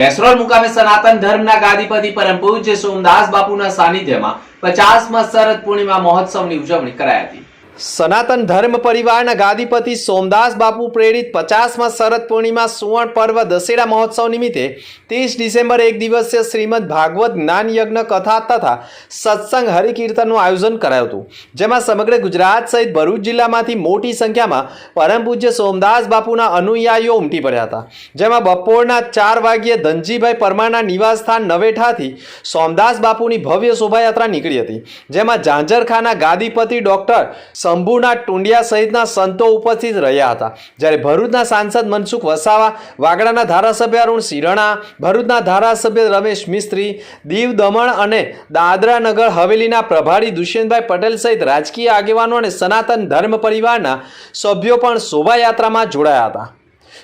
કેસરોલ મુકામે સનાતન ધર્મના ગાદીપતિ પરમ પૂજ્ય સોમદાસ બાપુના સાનિધ્યમાં 50મા શરદ પૂર્ણિમા મહોત્સવની ઉજવણી કરાઈ હતી। સનાતન ધર્મ પરિવારના ગાદીપતિ સોમદાસ બાપુ પ્રેરિત 50મા શરદ પૂર્ણિમા સુવર્ણ પર્વ દશેરા મહોત્સવ નિમિત્તે 30 ડિસેમ્બર એક દિવસીય શ્રીમદ ભાગવત જ્ઞાન યજ્ઞ કથા તથા સત્સંગ હરિકીર્તનનું આયોજન કરાયું હતું, જેમાં સમગ્ર ગુજરાત સહિત ભરૂચ જિલ્લામાંથી મોટી સંખ્યામાં પરમ પૂજ્ય સોમદાસ બાપુના અનુયાયીઓ ઉમટી પડ્યા હતા। જેમાં બપોરના 4 વાગ્યે ધનજીભાઈ પરમારના નિવાસસ્થાન નવેઠાથી સોમદાસ બાપુની ભવ્ય શોભાયાત્રા નીકળી હતી, જેમાં ઝાંઝરખાના ગાદીપતિ ડોક્ટર શંભુના ટુંડિયા સહિતના સંતો ઉપસ્થિત રહ્યા હતા। જ્યારે ભરૂચના સાંસદ મનસુખ વસાવા, વાગડાના ધારાસભ્ય અરુણ સિરણા, ભરૂચના ધારાસભ્ય રમેશ મિસ્ત્રી, દીવ દમણ અને દાદરા નગર હવેલીના પ્રભારી દુષ્યંતભાઈ પટેલ સહિત રાજકીય આગેવાનો અને સનાતન ધર્મ પરિવારના સભ્યો પણ શોભાયાત્રામાં જોડાયા હતા।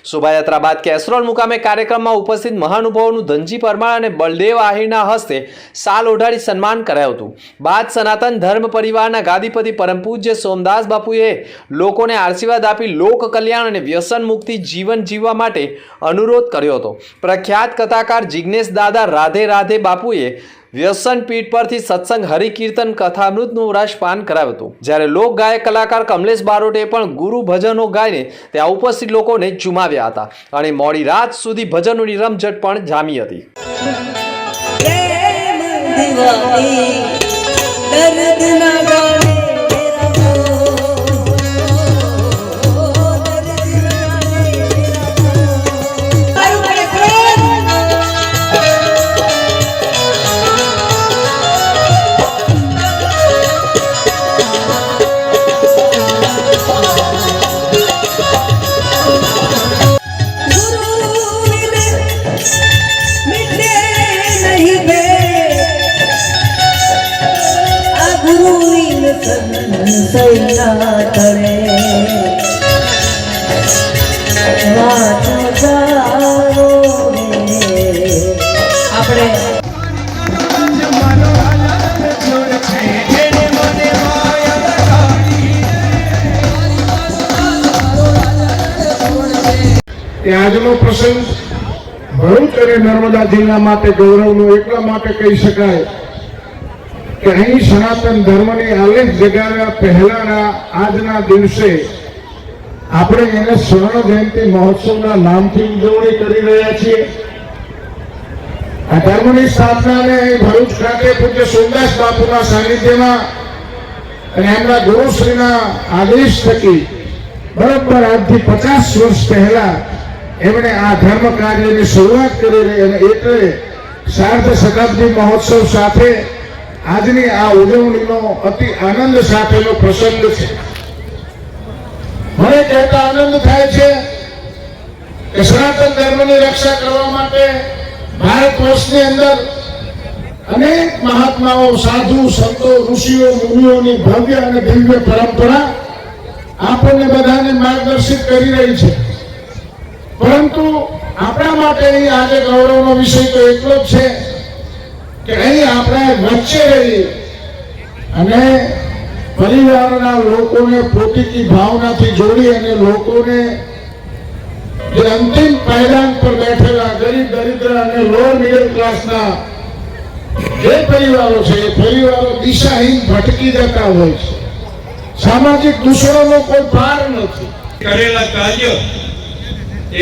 શોભાયાત્રા બાદ કેસરોલ મુકામે કાર્યક્રમમાં ઉપસ્થિત મહાનુભાવોનું ધનજી પરમાર અને બલદેવ આહિરના હસ્તે શાલ ઓઢાડી સન્માન કરાયું હતું। બાદ સનાતન ધર્મ પરિવારના ગાદીપતિ પરમ પૂજ્ય સોમદાસ બાપુએ લોકોને આશીર્વાદ આપી લોક કલ્યાણ અને વ્યસન મુક્તિ જીવન જીવવા માટે અનુરોધ કર્યો હતો। પ્રખ્યાત કથાકાર જિગ્નેશ દાદા રાધે રાધે બાપુએ વ્યસન પીઠ પરથી સત્સંગ હરિકીર્તન કથામૃતનું રસપાન કરાવ્યું હતું। જ્યારે લોક ગાયક કલાકાર કમલેશ બારોટે પણ ગુરુ ભજનો ગાઈને ત્યાં ઉપસ્થિત લોકોને ઝુમાવ્યા હતા અને મોડી રાત સુધી ભજનોની રમઝટ પણ જામી હતી। આજનો પ્રસંગ ભરૂચ અને નર્મદા જિલ્લા માટે ગૌરવનો એટલા માટે કહી શકાય કે અહીં સનાતન ધર્મની આલેખ જગાવ્યા પહેલાના આજના દિવસે આપણે એને સ્વર્ણ જયંતિ મહોત્સવના નામથી ઉજવણી કરી રહ્યા છીએ। આ ધર્મની સ્થાપનાને અહીં ભરૂચ ખાતે પૂજ્ય સોમદાસ બાપુના સાનિધ્યમાં અને એમના ગુરુશ્રીના આદેશ થકી બરાબર આજથી 50 વર્ષ પહેલા એમણે આ ધર્મ કાર્યની શરૂઆત કરી અને એટલે સાર્ધ શતાબ્દી મહોત્સવ સાથે આજની આ ઉજવણીનો અતિ આનંદ સાથેનો પ્રસંગ છે। મને કહેતા આનંદ થાય છે કે સનાતન ધર્મની રક્ષા કરવા માટે ભારત વર્ષની અંદર અનેક મહાત્માઓ, સાધુ, સંતો, ઋષિઓ, મુનિઓની ભવ્ય અને દિવ્ય પરંપરા આપણને બધાને માર્ગદર્શિત કરી રહી છે। પરંતુ આપણા માટે અહીં આજે ગૌરવનો વિષય તો એટલો જ છે કે અહીં આપણે વચ્ચે રહી અને પરિવારના લોકોને પોતીકી ભાવનાથી જોડી અને લોકોને જે અંતિમ પાયદાન પર બેઠેલા ગરીબ, દરિદ્ર અને લોઅર મિડલ ક્લાસના જે પરિવારો છે એ પરિવારો દિશાહીન ભટકી જતા હોય છે। સામાજિક દૂષણોનો કોઈ પાર નથી। કરેલા કાર્ય એ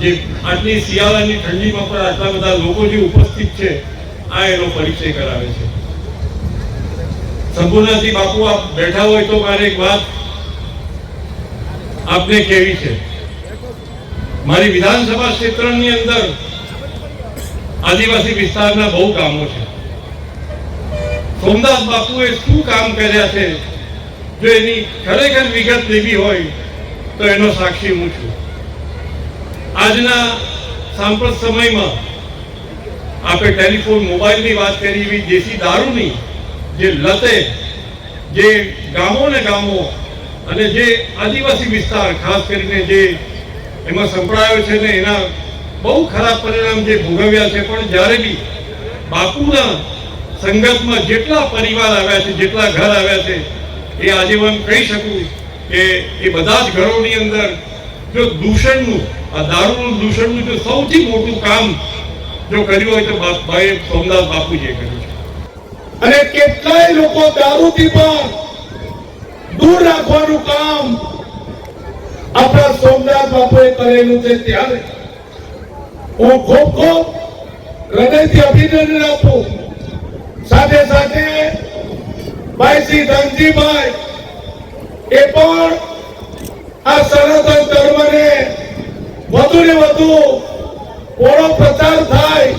જે આટલી શિયાળાની ઠંડીમાં પણ આટલા બધા લોકો જે ઉપસ્થિત છે આ એનો પરિચય કરાવે છે। શંભુનાથજી બાપુ આપ બેઠા હોય તો મારે એક વાત આપને કહેવી છે। મારી વિધાનસભા ક્ષેત્રની અંદર આદિવાસી વિસ્તારના બહુ કામો છે। સોમદાસ બાપુએ શું કામ કર્યા છે જો એની ખરેખર વિગત લેવી હોય તો એનો સાક્ષી હું છું। આજના સાંપ્રત સમયમાં આપણે ટેલિફોન, મોબાઈલની વાત કરી, એવી દેશી દારૂની જે લતે જે ગામો ને ગામો અને જે આદિવાસી વિસ્તાર ખાસ કરીને જે એમાં સંકળાયો છે ને એના બહુ ખરાબ પરિણામ જે ભોગવ્યા છે। પણ જ્યારે બી બાપુના સંગતમાં જેટલા પરિવાર આવ્યા છે, જેટલા ઘર આવ્યા છે, એ આજે હું કહી શકું કે એ બધા જ ઘરોની અંદર જો દૂષણનું આ દારૂ દૂષણનું જો સૌથી મોટું કામ જો કર્યું હોય તો ભાઈ સોમદાસ બાપુજીએ કર્યું છે. અને કેટલાય લોકો દારૂથી પણ દૂર રાખવાનું કામ આપણા સોમદાસ બાપુએ કરેલું છે. ત્યારે હું ખૂબ ખૂબ હૃદયથી અભિનંદન આપું. સાથે સાથે ભાઈ શ્રી ધનજીભાઈ એ પણ આ સનાતન ધર્મને વધુ ને વધુ પોળો પ્રચાર થાય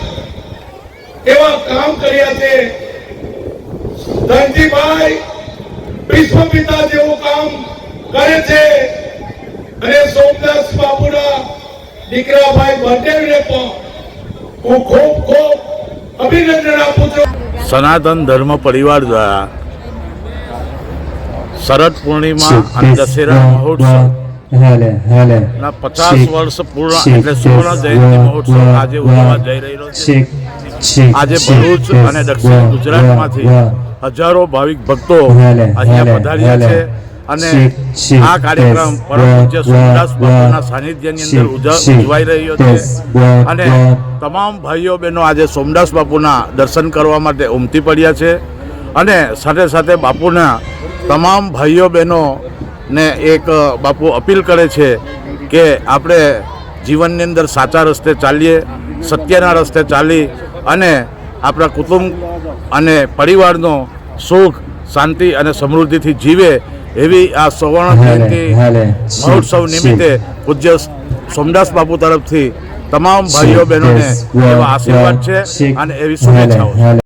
એવા કામ કર્યા છે. ધનજીભાઈ વિશ્વ પિતા જેવું કામ કરે છે અને સોમદાસ બાપુના દીકરા ભાઈ બળદેવને પણ હું ખૂબ ખૂબ અભિનંદન આપું છું. સનાતન ધર્મ પરિવાર દ્વારા શરદ પૂર્ણિમા અને દશેરા મહોત્સવ ના 50 વર્ષ પૂર્ણ એટલે સુવર્ણ જયંતિ મહોત્સવ આજે ઉજવવા જઈ રહ્યો છે. આજે ભરૂચ અને દક્ષિણ ગુજરાતમાંથી હજારો ભાવિક ભક્તો અહીંયા પધાર્યા છે અને આ કાર્યક્રમ પરમ પૂજ્ય સોમદાસ બાપુના સાનિધ્યની અંદર ઉજવાઈ રહ્યો છે અને તમામ ભાઈઓ બહેનો આજે સોમદાસ બાપુના દર્શન કરવા માટે ઉમટી પડ્યા છે અને સાથે સાથે બાપુના તમામ ભાઈઓ બહેનોને એક બાપુ અપીલ કરે છે કે આપણે જીવનની અંદર સાચા રસ્તે ચાલીએ, સત્યના રસ્તે ચાલી અને આપણા કુટુંબ અને પરિવારનો સુખ, શાંતિ અને સમૃદ્ધિથી જીવે એવી આ સુવર્ણ જયંતિ મહોત્સવ નિમિત્તે પૂજ્ય સોમદાસ બાપુ તરફથી તમામ ભાઈઓ બહેનોને એવા આશીર્વાદ છે અને એવી શુભેચ્છાઓ છે.